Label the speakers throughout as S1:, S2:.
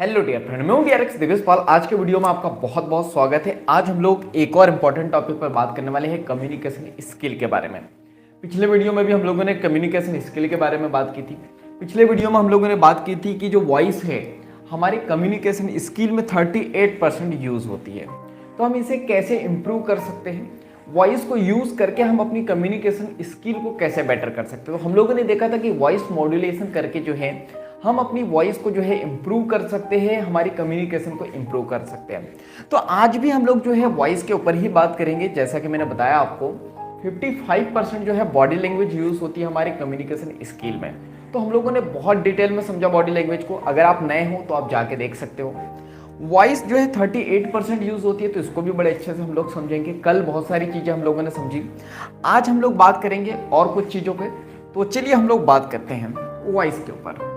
S1: Hello dear friend, मैं हूं DRX दिव्यस पाल। आज के वीडियो में आपका बहुत बहुत स्वागत है। आज हम लोग एक और इम्पॉर्टेंट टॉपिक पर बात करने वाले हैं, कम्युनिकेशन स्किल के बारे में। पिछले वीडियो में भी हम लोगों ने कम्युनिकेशन स्किल के बारे में बात की थी। पिछले वीडियो में हम लोगों ने बात की थी कि जो वॉइस है हमारी कम्युनिकेशन स्किल में 38% यूज होती है, तो हम इसे कैसे इम्प्रूव कर सकते हैं, वॉइस को यूज करके हम अपनी कम्युनिकेशन स्किल को कैसे बेटर कर सकते हैं। तो हम लोगों ने देखा था कि वॉइस मॉड्यूलेशन करके जो है हम अपनी वॉइस को जो है इम्प्रूव कर सकते हैं, हमारी कम्युनिकेशन को इम्प्रूव कर सकते हैं। तो आज भी हम लोग जो है वॉइस के ऊपर ही बात करेंगे। जैसा कि मैंने बताया आपको 55% जो है बॉडी लैंग्वेज यूज होती है हमारी कम्युनिकेशन स्किल में। तो हम लोगों ने बहुत डिटेल में समझा बॉडी लैंग्वेज को। अगर आप नए हो तो आप जाके देख सकते हो। वॉइस जो है 38% यूज होती है, तो इसको भी बड़े अच्छे से हम लोग समझेंगे। कल बहुत सारी चीजें हम लोगों ने समझी, आज हम लोग बात करेंगे और कुछ चीजों पे। तो चलिए हम लोग बात करते हैं वॉइस के ऊपर।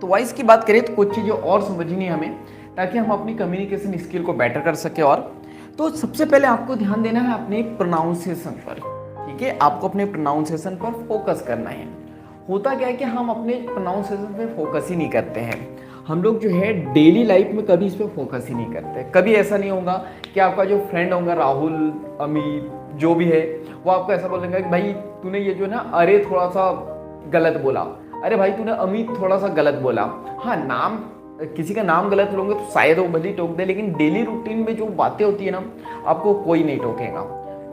S1: तो वॉइस की बात करें तो कुछ चीज़ें और समझनी है हमें, ताकि हम अपनी कम्युनिकेशन स्किल को बेटर कर सके। और तो सबसे पहले आपको ध्यान देना है अपने प्रोनाउंसिएशन पर, ठीक है। आपको अपने प्रोनाउंसिएशन पर फोकस करना है। होता क्या है कि हम अपने प्रोनाउंसिएशन पे फोकस ही नहीं करते हैं। हम लोग जो है डेली लाइफ में कभी इस पर फोकस ही नहीं करते। कभी ऐसा नहीं होगा कि आपका जो फ्रेंड होगा, राहुल, अमित, जो भी है, वो आपको ऐसा बोलेंगे कि भाई तूने ये जो है ना, अरे थोड़ा सा गलत बोला, अरे भाई तूने अमित थोड़ा सा गलत बोला। हाँ, नाम किसी का नाम गलत लोगे तो शायद वो भले टोक दे, लेकिन डेली रूटीन में जो बातें होती है ना, आपको कोई नहीं टोकेगा,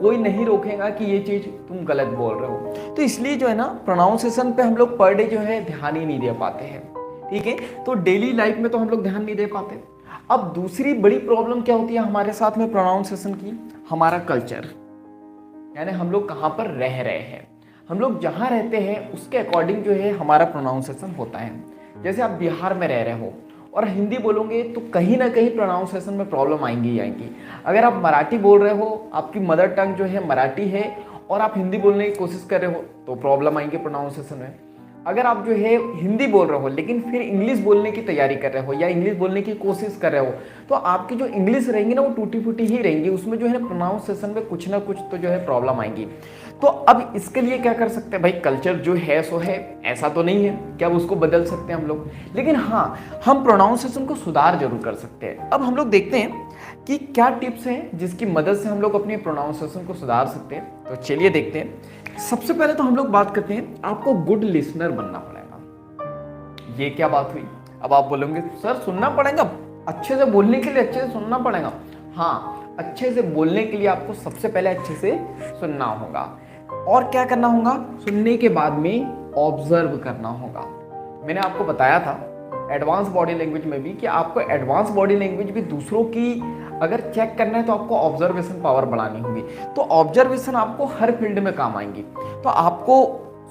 S1: कोई नहीं रोकेगा कि ये चीज तुम गलत बोल रहे हो। तो इसलिए जो है ना, प्रोनाउंसिएशन पे हम लोग पर डे जो है ध्यान ही नहीं दे पाते हैं, ठीक है। तो डेली लाइफ में तो हम लोग ध्यान नहीं दे पाते। अब दूसरी बड़ी प्रॉब्लम क्या होती है हमारे साथ में प्रोनाउंसिएशन की? हमारा कल्चर, यानी हम लोग कहाँ पर रह रहे हैं। हम लोग जहाँ रहते हैं उसके अकॉर्डिंग जो है हमारा प्रोनाउंसिएशन होता है। जैसे आप बिहार में रह रहे हो और हिंदी बोलोगे तो कहीं ना कहीं प्रोनाउंसिएशन में प्रॉब्लम आएंगी ही आएंगी। अगर आप मराठी बोल रहे हो, आपकी मदर टंग जो है मराठी है, और आप हिंदी बोलने की कोशिश कर रहे हो तो प्रॉब्लम आएंगी प्रोनाउंसिएशन में। अगर आप जो है हिंदी बोल रहे हो लेकिन फिर इंग्लिश बोलने की तैयारी कर रहे हो या इंग्लिश बोलने की कोशिश कर रहे हो, तो आपकी जो इंग्लिश रहेंगी ना, वो टूटी फूटी ही रहेंगी। उसमें जो है ना प्रोनाउंसिएशन में कुछ ना कुछ तो जो है प्रॉब्लम आएंगी। तो अब इसके लिए क्या कर सकते हैं भाई? कल्चर जो है सो है, ऐसा तो नहीं है कि अब उसको बदल सकते हैं हम लोग, लेकिन हाँ, हम प्रोनाउंसिएशन को सुधार जरूर कर सकते हैं। अब हम लोग देखते हैं कि क्या टिप्स हैं जिसकी मदद से हम लोग अपनी प्रोनाउंसिएशन को सुधार सकते हैं। तो चलिए देखते हैं। सबसे पहले तो हम लोग बात करते हैं, आपको गुड लिसनर बनना पड़ेगा। ये क्या बात हुई? अब आप बोलेंगे सर सुनना पड़ेगा, अच्छे से बोलने के लिए अच्छे से सुनना पड़ेगा। हाँ, अच्छे से बोलने के लिए आपको सबसे पहले अच्छे से सुनना होगा। और क्या करना होगा? सुनने के बाद में ऑब्जर्व करना होगा। मैंने आपको बताया था एडवांस बॉडी लैंग्वेज में भी कि आपको एडवांस बॉडी लैंग्वेज भी दूसरों की अगर चेक करना है तो आपको ऑब्जर्वेशन पावर बढ़ानी होगी। तो ऑब्जर्वेशन आपको हर फील्ड में काम आएंगी। तो आपको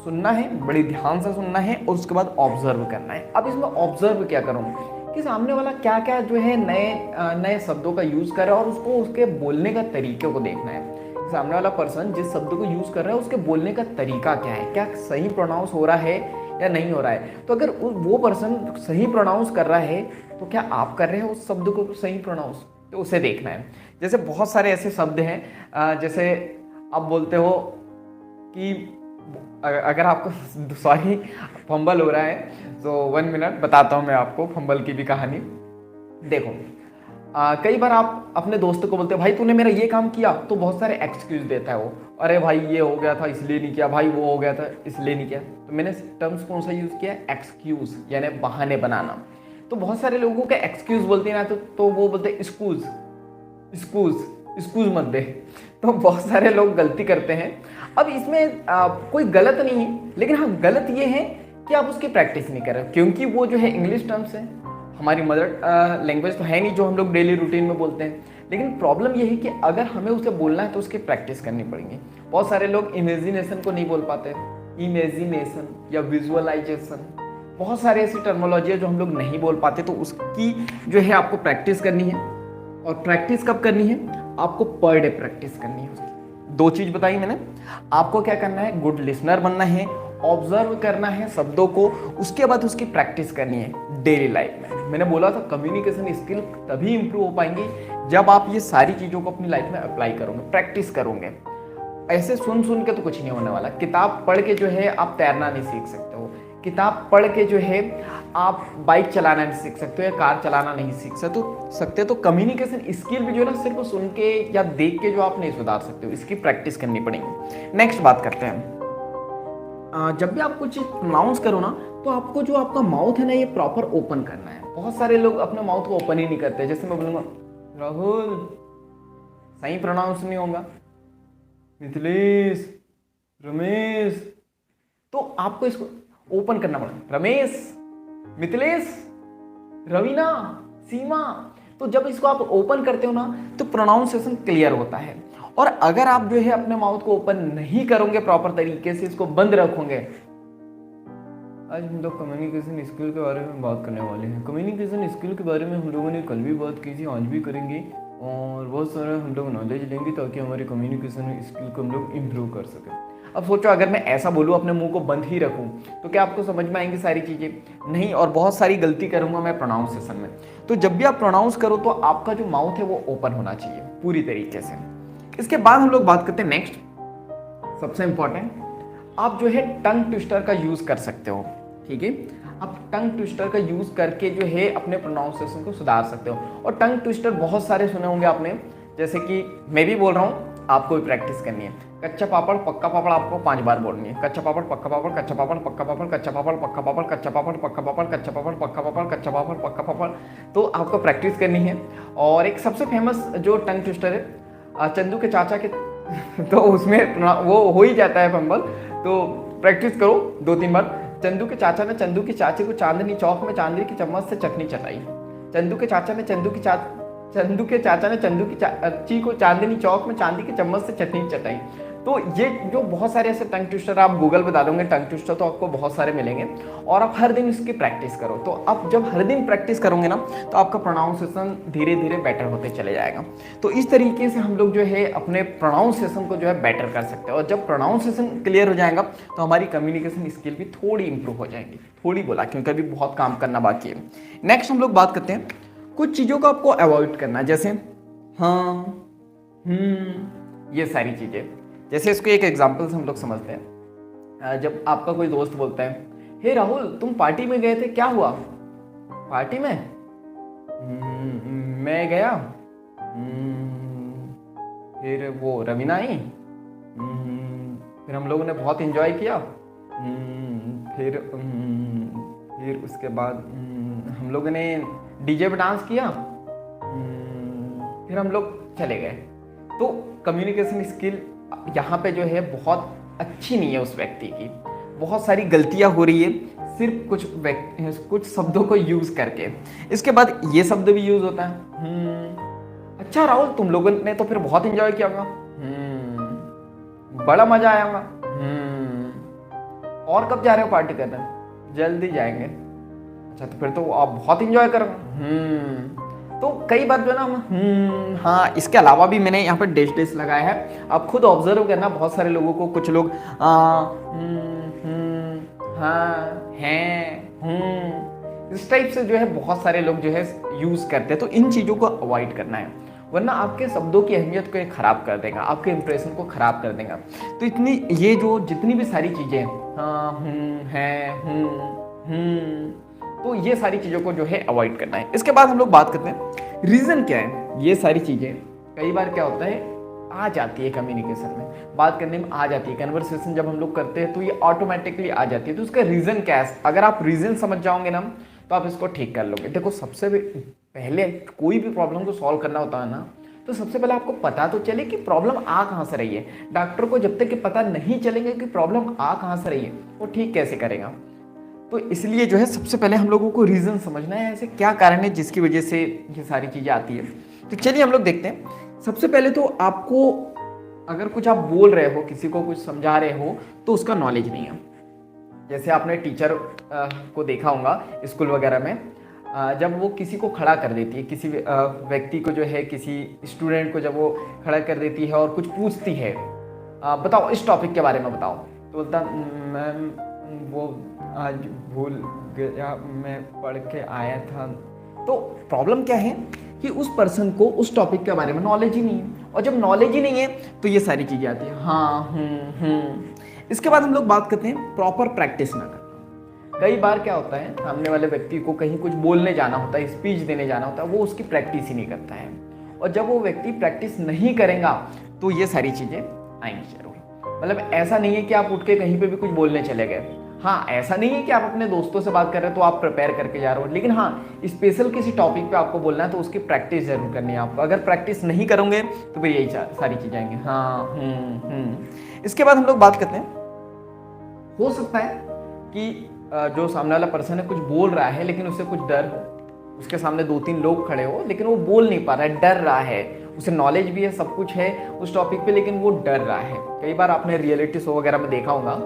S1: सुनना है, बड़ी ध्यान से सुनना है, और उसके बाद ऑब्जर्व करना है। अब इसमें ऑब्जर्व क्या करूँ कि सामने वाला क्या क्या जो है नए नए शब्दों का यूज कर रहा है, और उसको उसके बोलने का तरीके को देखना है। सामने वाला पर्सन जिस शब्द को यूज कर रहा है उसके बोलने का तरीका क्या है, क्या सही प्रोनाउंस हो रहा है या नहीं हो रहा है। तो अगर वो पर्सन सही प्रोनाउंस कर रहा है तो क्या आप कर रहे हैं उस शब्द को सही प्रोनाउंस? तो उसे देखना है। जैसे बहुत सारे ऐसे शब्द हैं, जैसे आप बोलते हो कि अगर आपको सॉरी फंबल हो रहा है, तो 1 मिनट बताता हूँ मैं आपको फंबल की भी कहानी। देखो, कई बार आप अपने दोस्त को बोलते हो भाई तूने मेरा ये काम किया, तो बहुत सारे एक्सक्यूज देता है वो। अरे भाई ये हो गया था इसलिए नहीं किया, भाई वो हो गया था इसलिए नहीं किया। तो मैंने टर्म्स कौन सा यूज किया? एक्सक्यूज, यानी बहाने बनाना। तो बहुत सारे लोगों के एक्सक्यूज बोलते हैं ना, तो वो बोलते हैं स्कूज, स्कूज, स्कूज मत दे। तो बहुत सारे लोग गलती करते हैं। अब इसमें कोई गलत नहीं है, लेकिन हाँ, गलत ये है कि आप उसकी प्रैक्टिस नहीं कर रहे, क्योंकि वो जो है इंग्लिश टर्म्स है, हमारी मदर लैंग्वेज तो है नहीं जो हम लोग डेली रूटीन में बोलते हैं। लेकिन प्रॉब्लम ये है कि अगर हमें उसे बोलना है तो उसकी प्रैक्टिस करनी पड़ेगी। बहुत सारे लोग इमेजिनेशन को नहीं बोल पाते, इमेजिनेशन या विजुअलाइजेशन, बहुत सारे ऐसी टर्मोलॉजी है जो हम लोग नहीं बोल पाते। तो उसकी जो है आपको प्रैक्टिस करनी है। और प्रैक्टिस कब करनी है? आपको पर डे प्रैक्टिस करनी है उसकी। 2 चीज बताई मैंने। आपको क्या करना है? गुड लिसनर बनना है, ऑब्जर्व करना है शब्दों को, उसके बाद उसकी प्रैक्टिस करनी है डेली लाइफ में। मैंने बोला था कम्युनिकेशन स्किल तभी इंप्रूव हो पाएंगी जब आप ये सारी चीज़ों को अपनी लाइफ में अप्लाई करोगे, प्रैक्टिस करोगे। ऐसे सुन सुन के तो कुछ नहीं होने वाला। किताब पढ़ के जो है आप तैरना नहीं सीख सकते हो, किताब पढ़ के जो है आप बाइक चलाना नहीं सीख सकते हो या कार चलाना नहीं सीख सकते। तो कम्युनिकेशन स्किल भी जो है ना सिर्फ सुन के या देख के जो आप नहीं सुधार सकते हो, इसकी प्रैक्टिस करनी पड़ेगी। नेक्स्ट बात करते हैं, जब भी आप कुछ प्रोनाउंस करो ना तो आपको जो आपका माउथ है ना ये प्रॉपर ओपन करना है। बहुत सारे लोग अपने माउथ को ओपन ही नहीं करते। जैसे मैं बोलूँगा राहुल, सही प्रोनाउंस नहीं होगा, मिथिलेश, रमेश, तो आपको इसको ओपन करना पड़ेगा। रमेश, मिथिलेश, रवीना, सीमा। तो जब इसको आप ओपन करते हो ना तो प्रोनाउंसिएशन क्लियर होता है। और अगर आप जो है अपने माउथ को ओपन नहीं करोगे प्रॉपर तरीके से, इसको बंद रखोगे। आज हम लोग कम्युनिकेशन स्किल के बारे में बात करने वाले हैं। कम्युनिकेशन स्किल के बारे में हम लोगों ने कल भी बात की थी, आज भी करेंगे और बहुत सारा हम लोग नॉलेज लेंगे ताकि हमारे कम्युनिकेशन स्किल को हम लोग इम्प्रूव कर सकें। अब सोचो अगर मैं ऐसा बोलूँ, अपने मुंह को बंद ही रखूँ, तो क्या आपको समझ में आएंगी सारी चीज़ें? नहीं, और बहुत सारी गलती करूँगा मैं प्रोनाउंसिएशन में। तो जब भी आप प्रोनाउंस करो तो आपका जो माउथ है वो ओपन होना चाहिए पूरी तरीके से। इसके बाद हम लोग बात करते हैं नेक्स्ट, सबसे इंपॉर्टेंट, आप जो है टंग ट्विस्टर का यूज कर सकते हो। ठीक है, आप टंग ट्विस्टर का यूज करके जो है अपने प्रोनाउंसिएशन को सुधार सकते हो। और टंग ट्विस्टर बहुत सारे सुने होंगे आपने, जैसे कि मैं भी बोल रहा हूँ, आपको भी प्रैक्टिस करनी है। कच्चा पापड़ पक्का पापड़ आपको 5 बार बोलनी है। कच्चा पापड़ पक्का पापड़, कच्चा पापड़ पक्का पापड़, कच्चा पापड़ पक्का पापड़, कच्चा पापड़ पक्का पापड़, कच्चा पापड़ पक्का पापड़, कच्चा पापड़ पक्का पापड़। तो आपको प्रैक्टिस करनी है। और एक सबसे फेमस जो टंग ट्विस्टर है चंदू के चाचा के तो उसमें वो हो ही जाता है फंबल। तो प्रैक्टिस करो 2-3 बार। चंदू के चाचा ने चंदू की चाची को चांदनी चौक में चांदी की चम्मच से चटनी चटाई। चंदू के चाचा ने चंदू की चाची को चांदनी चौक में चांदी की चम्मच से चटनी चटाई। तो ये जो बहुत सारे ऐसे टंग ट्विस्टर आप गूगल पे डालोगे टंग ट्विस्टर तो आपको बहुत सारे मिलेंगे। और आप हर दिन इसकी प्रैक्टिस करो। तो आप जब हर दिन प्रैक्टिस करोगे ना तो आपका प्रोनाउंसिएशन धीरे धीरे बेटर होते चले जाएगा। तो इस तरीके से हम लोग जो है अपने प्रोनाउंसिएशन को जो है बेटर कर सकते हैं। और जब प्रोनाउंसिएशन क्लियर हो जाएगा तो हमारी कम्युनिकेशन स्किल भी थोड़ी इंप्रूव हो जाएगी। थोड़ी बोला क्योंकि अभी बहुत काम करना बाकी है। नेक्स्ट हम लोग बात करते हैं कुछ चीज़ों को आपको अवॉइड करना, जैसे हाँ, ये सारी चीज़ें। जैसे इसको एक एग्जाम्पल से हम लोग समझते हैं। जब आपका कोई दोस्त बोलता है, हे राहुल तुम पार्टी में गए थे, क्या हुआ? पार्टी में मैं गया, फिर वो रवीना आई, फिर हम लोगों ने बहुत एंजॉय किया, फिर उसके बाद हम लोगों ने डीजे पे डांस किया, फिर हम लोग चले गए। तो कम्युनिकेशन स्किल यहाँ पे जो है बहुत अच्छी नहीं है उस व्यक्ति की। बहुत सारी गलतियाँ हो रही है सिर्फ कुछ शब्दों को यूज करके। इसके बाद ये शब्द भी यूज होता है, अच्छा राहुल तुम लोगों ने तो फिर बहुत एंजॉय किया होगा, बड़ा मजा आया होगा, और कब जा रहे हो पार्टी करने? जल्दी जाएंगे। अच्छा तो फिर तो आप बहुत एंजॉय करोगे। तो कई बार जो है ना हाँ, इसके अलावा भी मैंने यहाँ पर डैश लगाया है। आप खुद ऑब्जर्व करना, बहुत सारे लोगों को, कुछ लोग हाँ, हैं, इस टाइप से जो है बहुत सारे लोग जो है यूज करते हैं। तो इन चीज़ों को अवॉइड करना है, वरना आपके शब्दों की अहमियत को ये खराब कर देगा, आपके इंप्रेशन को खराब कर देगा। तो ये जो जितनी भी सारी चीज़ें हाँ, हैं, तो ये सारी चीज़ों को जो है अवॉइड करना है। इसके बाद हम लोग बात करते हैं रीज़न क्या है। ये सारी चीज़ें कई बार क्या होता है आ जाती है कम्युनिकेशन में, बात करने में आ जाती है, कन्वर्सेशन जब हम लोग करते हैं तो ये ऑटोमेटिकली आ जाती है। तो उसका रीज़न क्या है? अगर आप रीज़न समझ जाओगे ना तो आप इसको ठीक कर लोगे। देखो सबसे पहले कोई भी प्रॉब्लम को सॉल्व करना होता है ना, तो सबसे पहले आपको पता तो चले कि प्रॉब्लम आ कहाँ से रही है। डॉक्टर को जब तक कि पता नहीं चलेगा कि प्रॉब्लम आ कहाँ से रही है वो ठीक कैसे करेगा। तो इसलिए जो है सबसे पहले हम लोगों को रीज़न समझना है, ऐसे क्या कारण है जिसकी वजह से ये सारी चीज़ें आती है। तो चलिए हम लोग देखते हैं। सबसे पहले तो आपको अगर कुछ आप बोल रहे हो, किसी को कुछ समझा रहे हो, तो उसका नॉलेज नहीं है। जैसे आपने टीचर को देखा होगा स्कूल वगैरह में, जब वो किसी को खड़ा कर देती है, किसी व्यक्ति को जो है, किसी स्टूडेंट को जब वो खड़ा कर देती है और कुछ पूछती है, बताओ इस टॉपिक के बारे में बताओ, तो बोलता मैम वो आज भूल गया, मैं पढ़ के आया था। तो प्रॉब्लम क्या है कि उस पर्सन को उस टॉपिक के बारे में नॉलेज ही नहीं है, और जब नॉलेज ही नहीं है तो ये सारी चीज़ें आती है हाँ। इसके बाद हम लोग बात करते हैं प्रॉपर प्रैक्टिस ना करना। कई बार क्या होता है, सामने वाले व्यक्ति को कहीं कुछ बोलने जाना होता है, स्पीच देने जाना होता है, वो उसकी प्रैक्टिस ही नहीं करता है। और जब वो व्यक्ति प्रैक्टिस नहीं करेगा तो ये सारी चीज़ें आएंगी जरूर। मतलब ऐसा नहीं है कि आप उठ के कहीं पे भी कुछ बोलने चले गए। हाँ, ऐसा नहीं है कि आप अपने दोस्तों से बात कर रहे हो तो आप प्रिपेयर करके जा रहे हो, लेकिन हाँ, स्पेशल किसी टॉपिक पे आपको बोलना है तो उसकी प्रैक्टिस जरूर करनी है आपको। अगर प्रैक्टिस नहीं करोगे तो फिर यही सारी चीज़ें आएंगी। हाँ। इसके बाद हम लोग बात करते हैं, हो सकता है कि जो सामने वाला पर्सन है कुछ बोल रहा है लेकिन उससे कुछ डर हो, उसके सामने 2-3 लोग खड़े हो लेकिन वो बोल नहीं पा रहा है, डर रहा है। उसे नॉलेज भी है, सब कुछ है उस टॉपिक पे, लेकिन वो डर रहा है। कई बार आपने रियलिटी शो वगैरह में देखा होगा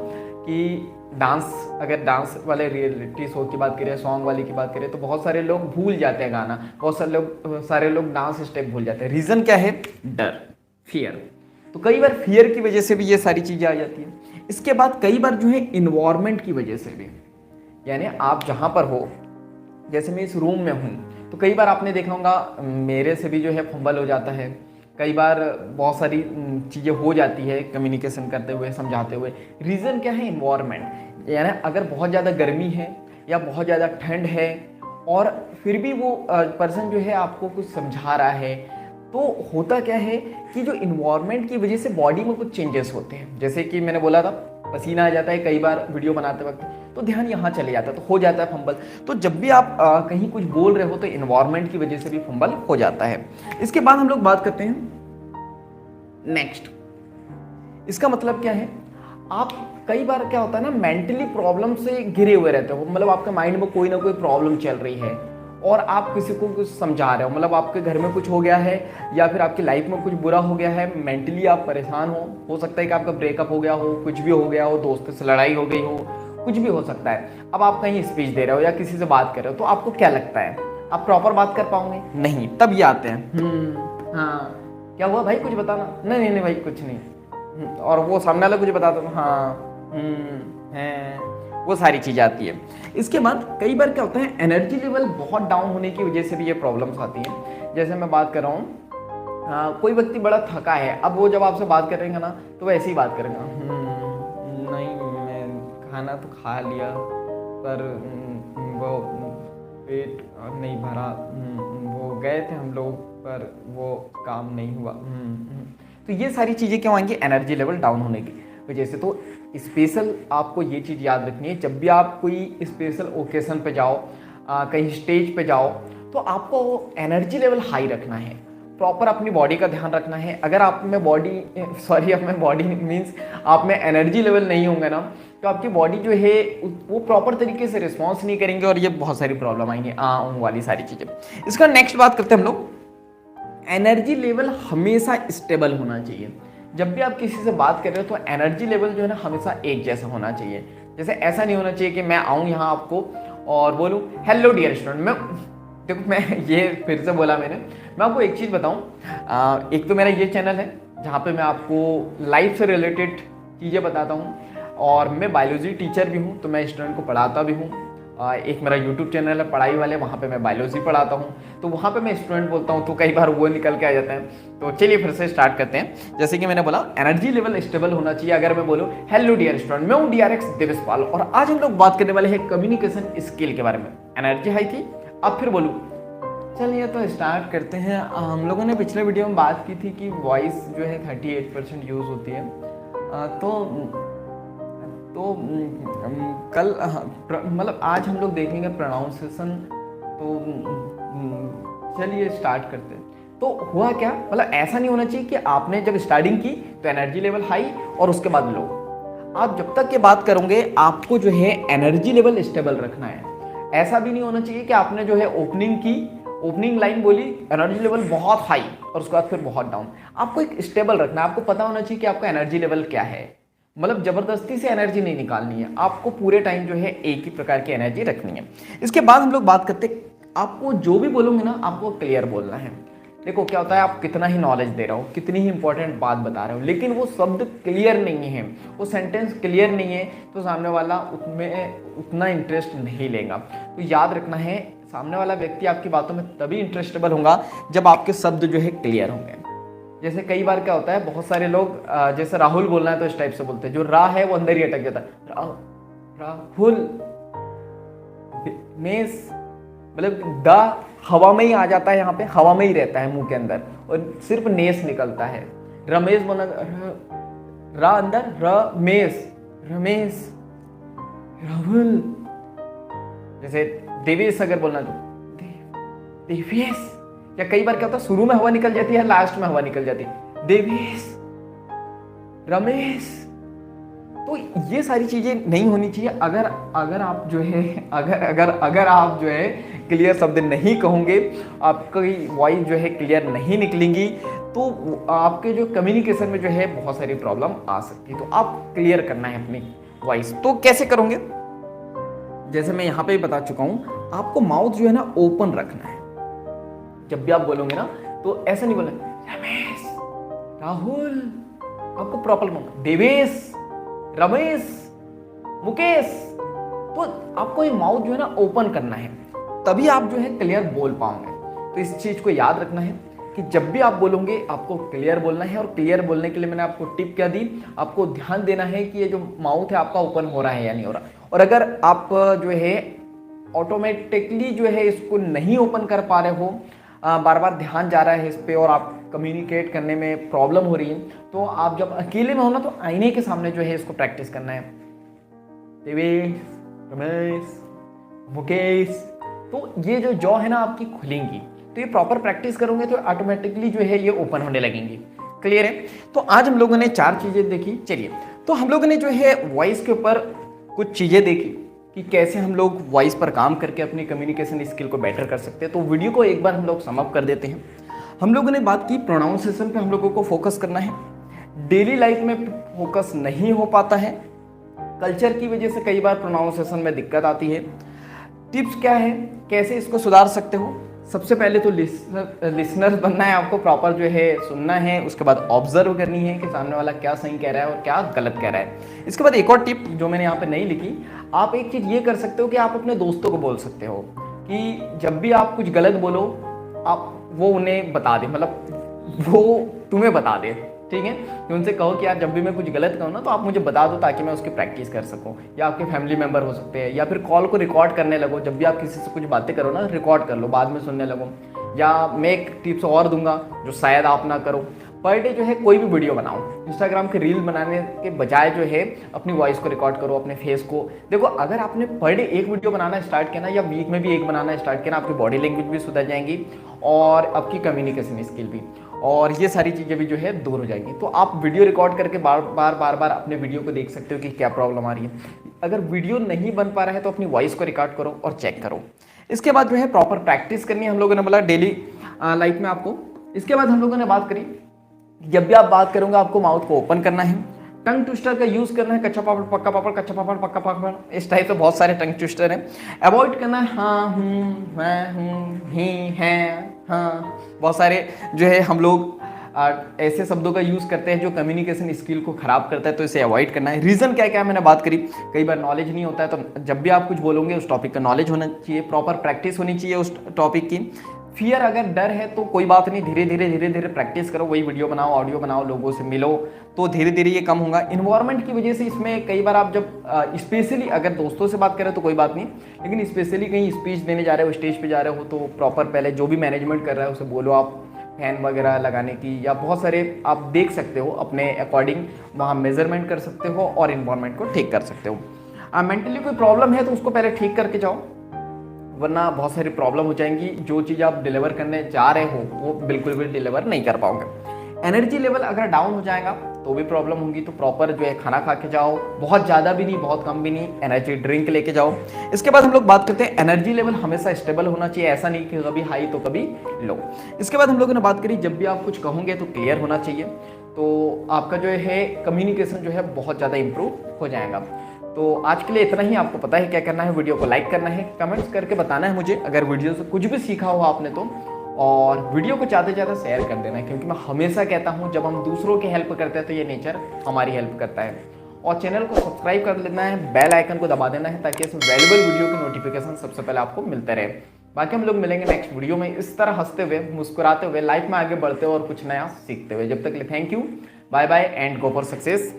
S1: कि अगर डांस वाले रियलिटी शो की बात करें, सॉन्ग वाली की बात करें, तो बहुत सारे लोग भूल जाते हैं गाना, बहुत सारे लोग डांस स्टेप भूल जाते हैं। रीज़न क्या है? डर, फियर। तो कई बार फियर की वजह से भी ये सारी चीज़ें आ जाती हैं। इसके बाद कई बार जो है इन्वायरमेंट की वजह से भी, यानी आप जहाँ पर हो, जैसे मैं इस रूम में हूँ, तो कई बार आपने देखा होगा मेरे से भी जो है फंबल हो जाता है। कई बार बहुत सारी चीज़ें हो जाती है कम्युनिकेशन करते हुए, समझाते हुए। रीज़न क्या है? इन्वायरमेंट। यानी अगर बहुत ज़्यादा गर्मी है या बहुत ज़्यादा ठंड है और फिर भी वो पर्सन जो है आपको कुछ समझा रहा है, तो होता क्या है कि जो इन्वायरमेंट की वजह से बॉडी में कुछ चेंजेस होते हैं। जैसे कि मैंने बोला था, पसीना आ जाता है कई बार वीडियो बनाते वक्त, तो ध्यान यहाँ चले जाता है, तो हो जाता है फंबल। तो जब भी आप कहीं कुछ बोल रहे हो तो इन्वायरमेंट की वजह से भी फंबल हो जाता है। इसके बाद हम लोग बात करते हैं नेक्स्ट। इसका मतलब क्या है? आप कई बार क्या होता है ना, मेंटली प्रॉब्लम से घिरे हुए रहते हो। मतलब आपके माइंड में कोई ना कोई प्रॉब्लम चल रही है और आप किसी को कुछ समझा रहे हो। मतलब आपके घर में कुछ हो गया है या फिर आपकी लाइफ में कुछ बुरा हो गया है, मेंटली आप परेशान हो सकता है कि आपका ब्रेकअप हो गया हो, कुछ भी हो गया हो, दोस्त से लड़ाई हो गई हो, कुछ भी हो सकता है। अब आप कहीं स्पीच दे रहे हो या किसी से बात कर रहे हो, तो आपको क्या लगता है, आप प्रॉपर बात कर पाओगे? नहीं। तब ये आते हैं हाँ, क्या हुआ भाई, कुछ बताना। नहीं नहीं भाई, कुछ नहीं। और वो सामने वाला कुछ बताता हूँ, हाँ है, वो सारी चीज़ आती है। इसके बाद कई बार क्या होता है, एनर्जी लेवल बहुत डाउन होने की वजह से भी ये प्रॉब्लम्स आती हैं। जैसे मैं बात कर रहा हूँ, कोई व्यक्ति बड़ा थका है, अब वो जब आपसे बात करेंगे ना तो वो ऐसे ही बात करेगा, नहीं मैं खाना तो खा लिया पर वो पेट नहीं भरा, वो गए थे हम लोग पर वो काम नहीं हुआ। तो ये सारी चीज़ें क्यों आएंगी? एनर्जी लेवल डाउन होने की वजह से। तो स्पेशल आपको ये चीज़ याद रखनी है, जब भी आप कोई स्पेशल ओकेशन पे जाओ, कहीं स्टेज पे जाओ, तो आपको एनर्जी लेवल हाई रखना है, प्रॉपर अपनी बॉडी का ध्यान रखना है। अगर आप में बॉडी मीन्स आप में एनर्जी लेवल नहीं होंगे ना, तो आपकी बॉडी जो है वो प्रॉपर तरीके से रिस्पॉन्स नहीं करेंगे और ये बहुत सारी प्रॉब्लम आएंगी, वाली सारी चीज़ें। इसका नेक्स्ट बात करते हैं हम लोग, एनर्जी लेवल हमेशा स्टेबल होना चाहिए। जब भी आप किसी से बात कर रहे हो तो एनर्जी लेवल जो है ना हमेशा एक जैसा होना चाहिए। जैसे ऐसा नहीं होना चाहिए कि मैं आऊँ यहाँ आपको और बोलूँ हेलो डियर स्टूडेंट। देखो मैं ये फिर से बोला मैंने, मैं आपको एक चीज़ बताऊँ, एक तो मेरा ये चैनल है जहाँ पे मैं आपको लाइफ से रिलेटेड चीज़ें बताता हूँ और मैं बायोलॉजी टीचर भी हूँ, तो मैं स्टूडेंट को पढ़ाता भी हूँ। एक मेरा यूट्यूब चैनल है पढ़ाई वाले, वहाँ पे मैं बायोलॉजी पढ़ाता हूँ, तो वहाँ पे मैं स्टूडेंट बोलता हूँ, तो कई बार वो निकल के आ जाते हैं। तो चलिए फिर से स्टार्ट करते हैं। जैसे कि मैंने बोला एनर्जी लेवल स्टेबल होना चाहिए। अगर मैं बोलूँ हेलो डियर स्टूडेंट, मैं हूँ DRX देवेशपाल और आज हम लोग बात करने वाले हैं कम्युनिकेशन स्किल के बारे में। एनर्जी हाई थी, अब फिर बोलूँ, चलिए तो स्टार्ट करते हैं। हम लोगों ने पिछले वीडियो में बात की थी कि वॉइस जो है 38% यूज़ होती है। तो कल मतलब आज हम लोग देखेंगे प्रोनाउंसिएशन। तो चलिए स्टार्ट करते हैं। तो हुआ क्या, मतलब ऐसा नहीं होना चाहिए कि आपने जब स्टार्टिंग की तो एनर्जी लेवल हाई और उसके बाद लो। आप जब तक ये बात करोगे आपको जो है एनर्जी लेवल स्टेबल रखना है। ऐसा भी नहीं होना चाहिए कि आपने जो है ओपनिंग लाइन बोली, एनर्जी लेवल बहुत हाई और उसके बाद फिर बहुत डाउन। आपको एक स्टेबल रखना है, आपको पता होना चाहिए कि आपका एनर्जी लेवल क्या है। मतलब जबरदस्ती से एनर्जी नहीं निकालनी है, आपको पूरे टाइम जो है एक ही प्रकार की एनर्जी रखनी है। इसके बाद हम लोग बात करते, आपको जो भी बोलोगे ना आपको क्लियर बोलना है। देखो क्या होता है, आप कितना ही नॉलेज दे रहे हो, कितनी ही इंपॉर्टेंट बात बता रहे हो, लेकिन वो शब्द क्लियर नहीं है, वो सेंटेंस क्लियर नहीं है, तो सामने वाला उसमें उतना इंटरेस्ट नहीं लेगा। तो याद रखना है, सामने वाला व्यक्ति आपकी बातों में तभी इंटरेस्टेबल होगा जब आपके शब्द जो है क्लियर होंगे। जैसे कई बार क्या होता है, बहुत सारे लोग जैसे राहुल बोलना है तो इस टाइप से बोलते हैं, जो रा है वो अंदर ही अटक जाता है, राहुल। मेस मतलब द हवा में ही आ जाता है, यहाँ पे हवा में ही रहता है मुंह के अंदर और सिर्फ नेस निकलता है। रमेश बोलना रा अंदर रमेश, रमेश, राहुल। जैसे देवेश अगर बोलना तो देवेश, या कई बार क्या होता है शुरू में हवा निकल जाती है, लास्ट में हवा निकल जाती है, देवेश, रमेश। तो ये सारी चीजें नहीं होनी चाहिए। अगर आप जो है अगर आप जो है क्लियर शब्द नहीं कहोगे, आपकी वॉइस जो है क्लियर नहीं निकलेंगी, तो आपके जो कम्युनिकेशन में जो है बहुत सारी प्रॉब्लम आ सकती है। तो आप क्लियर करना है अपनी वॉइस। तो कैसे करोगे? जैसे मैं यहाँ पे भी बता चुका हूँ, आपको माउथ जो है ना ओपन रखना है। जब भी आप बोलोगे ना तो ऐसा नहीं बोलना रमेश, राहुल, आपको प्रॉपर बोलना देवेश, रमेश, मुकेश। तो आपको ये माउथ जो है ना ओपन करना है, तभी आप जो है क्लियर बोल पाओगे। तो इस चीज को याद रखना है कि जब भी आप बोलोगे आपको क्लियर बोलना है। और क्लियर बोलने के लिए मैंने आपको टिप क्या दी, आपको ध्यान देना है कि ये जो माउथ है आपका ओपन हो रहा है या नहीं हो रहा। और अगर आप जो है ऑटोमेटिकली जो है इसको नहीं ओपन कर पा रहे हो, बार बार ध्यान जा रहा है इस पे और आप कम्युनिकेट करने में प्रॉब्लम हो रही है, तो आप जब अकेले में हो ना तो आईने के सामने जो है इसको प्रैक्टिस करना है। देवेश, रमेश, मुकेश। तो ये जो जॉ है ना आपकी खुलेंगी, तो ये प्रॉपर प्रैक्टिस करोगे तो ऑटोमेटिकली जो है ये ओपन होने लगेंगी। क्लियर है? तो आज हम लोगों ने 4 चीजें देखी। चलिए, तो हम लोगों ने जो है वॉइस के ऊपर कुछ चीजें देखी कि कैसे हम लोग वॉइस पर काम करके अपनी कम्युनिकेशन स्किल को बेटर कर सकते हैं। तो वीडियो को एक बार हम लोग सम अप कर देते हैं। हम लोगों ने बात की प्रोनाउंसिएशन पे हम लोगों को फोकस करना है। डेली लाइफ में फोकस नहीं हो पाता है, कल्चर की वजह से कई बार प्रोनाउंसिएशन में दिक्कत आती है। टिप्स क्या है, कैसे इसको सुधार सकते हो? सबसे पहले तो लिसनर बनना है आपको, प्रॉपर जो है सुनना है। उसके बाद ऑब्जर्व करनी है कि सामने वाला क्या सही कह रहा है और क्या गलत कह रहा है। इसके बाद एक और टिप जो मैंने यहाँ पे नहीं लिखी, आप एक चीज़ ये कर सकते हो कि आप अपने दोस्तों को बोल सकते हो कि जब भी आप कुछ गलत बोलो आप वो उन्हें बता दे, मतलब वो तुम्हें बता दे। ठीक है, कि उनसे कहो कि यार जब भी मैं कुछ गलत कहूँ ना तो आप मुझे बता दो ताकि मैं उसकी प्रैक्टिस कर सकूँ। या आपके फैमिली मेंबर हो सकते हैं, या फिर कॉल को रिकॉर्ड करने लगो। जब भी आप किसी से कुछ बातें करो ना रिकॉर्ड कर लो, बाद में सुनने लगो। या मैं एक टिप्स और दूंगा जो शायद आप ना करो, पर डे जो है कोई भी वीडियो बनाओ। इंस्टाग्राम के रील बनाने के बजाय जो है अपनी वॉइस को रिकॉर्ड करो, अपने फेस को देखो। अगर आपने पर डे एक वीडियो बनाना स्टार्ट किया ना, या वीक में भी एक बनाना स्टार्ट किया ना, आपकी बॉडी लैंग्वेज भी सुधर जाएंगी और आपकी कम्युनिकेशन स्किल भी, और ये सारी चीज़ें भी जो है दूर हो जाएंगी। तो आप वीडियो रिकॉर्ड करके बार बार अपने वीडियो को देख सकते हो कि क्या प्रॉब्लम आ रही है। अगर वीडियो नहीं बन पा रहा है तो अपनी वॉइस को रिकॉर्ड करो और चेक करो। इसके बाद जो है प्रॉपर प्रैक्टिस करनी है, हम लोगों ने बोला डेली लाइफ में आपको। इसके बाद हम लोगों ने बात करी जब भी आप बात करोगे आपको माउथ को ओपन करना है, टंग ट्विस्टर का यूज करना है, कच्चा पापड़ पक्का पापड़, कच्चा पापड़ पक्का पापड़, इस टाइप से बहुत सारे टंग ट्विस्टर हैं। अवॉइड करना है हाँ मैं हूँ ही है हाँ, बहुत सारे जो है हम लोग ऐसे शब्दों का यूज करते हैं जो कम्युनिकेशन स्किल को खराब करता है, तो इसे अवॉइड करना है। रीजन क्या क्या मैंने बात करी, कई बार नॉलेज नहीं होता है, तो जब भी आप कुछ बोलोगे उस टॉपिक का नॉलेज होना चाहिए, प्रॉपर प्रैक्टिस होनी चाहिए उस टॉपिक की। फियर अगर डर है तो कोई बात नहीं, धीरे धीरे प्रैक्टिस करो, वही वीडियो बनाओ, ऑडियो बनाओ, लोगों से मिलो, तो धीरे धीरे ये कम होगा। इन्वायरमेंट की वजह से इसमें कई बार आप जब स्पेशली अगर दोस्तों से बात करें तो कोई बात नहीं, लेकिन स्पेशली कहीं स्पीच देने जा रहे हो, स्टेज पे जा रहे हो, तो प्रॉपर पहले जो भी मैनेजमेंट कर रहा है उसे बोलो आप फैन वगैरह लगाने की, या बहुत सारे आप देख सकते हो अपने अकॉर्डिंग वहाँ मेजरमेंट कर सकते हो और इन्वायरमेंट को ठीक कर सकते हो। मेंटली कोई प्रॉब्लम है तो उसको पहले ठीक करके जाओ, वरना बहुत सारी प्रॉब्लम हो जाएंगी। जो चीज़ आप डिलीवर करने जा रहे हो वो बिल्कुल भी डिलीवर नहीं कर पाओगे। एनर्जी लेवल अगर डाउन हो जाएगा तो भी प्रॉब्लम होगी, तो प्रॉपर जो है खाना खा के जाओ, बहुत ज़्यादा भी नहीं बहुत कम भी नहीं, एनर्जी ड्रिंक लेके जाओ। इसके बाद हम लोग बात करते हैं एनर्जी लेवल हमेशा स्टेबल होना चाहिए, ऐसा नहीं कि कभी हाई तो कभी लो। इसके बाद हम लोगों ने बात करी जब भी आप कुछ कहोगे तो क्लियर होना चाहिए, तो आपका जो है कम्युनिकेशन जो है बहुत ज़्यादा इंप्रूव हो जाएगा। तो आज के लिए इतना ही। आपको पता है क्या करना है, वीडियो को लाइक करना है, कमेंट्स करके बताना है मुझे अगर वीडियो से कुछ भी सीखा हो आपने तो, और वीडियो को ज़्यादा से ज़्यादा शेयर कर देना है, क्योंकि मैं हमेशा कहता हूँ जब हम दूसरों की हेल्प करते हैं तो ये नेचर हमारी हेल्प करता है। और चैनल को सब्सक्राइब कर लेना है, बेल आइकन को दबा देना है, ताकि इस वैल्यूबल वीडियो की नोटिफिकेशन सबसे पहले आपको मिलते रहे। बाकी हम लोग मिलेंगे नेक्स्ट वीडियो में इस तरह हंसते हुए, मुस्कुराते हुए, लाइफ में आगे बढ़ते हुए और कुछ नया सीखते हुए। जब तक के लिए thank you, bye bye and go for success.